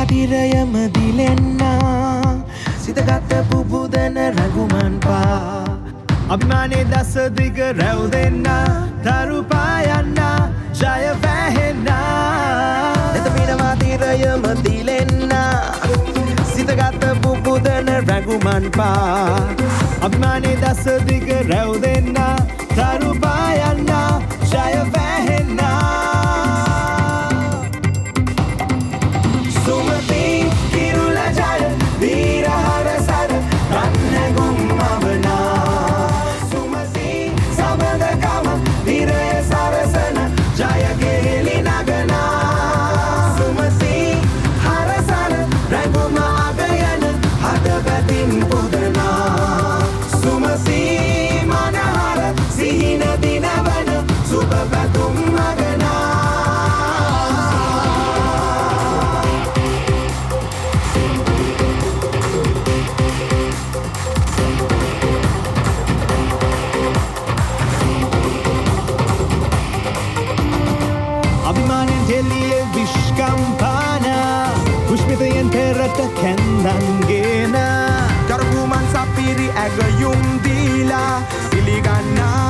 මදිරයම දිලෙන්නා සිතගත පුබුදන රඟුමන්පා අභිමානේ දස දිග රැව් දෙන්න තරු පායන්න ජය වැහෙන්න එතමින මදිරයම දිලෙන්න සිතගත පුබුදන රඟුමන්පා අභිමානේ දස දිග රැව් දෙන්න තරු පායන්න ජය වැහෙන්න pushmitayen perata kendangena Karuman sapiri agayung dila Iligan na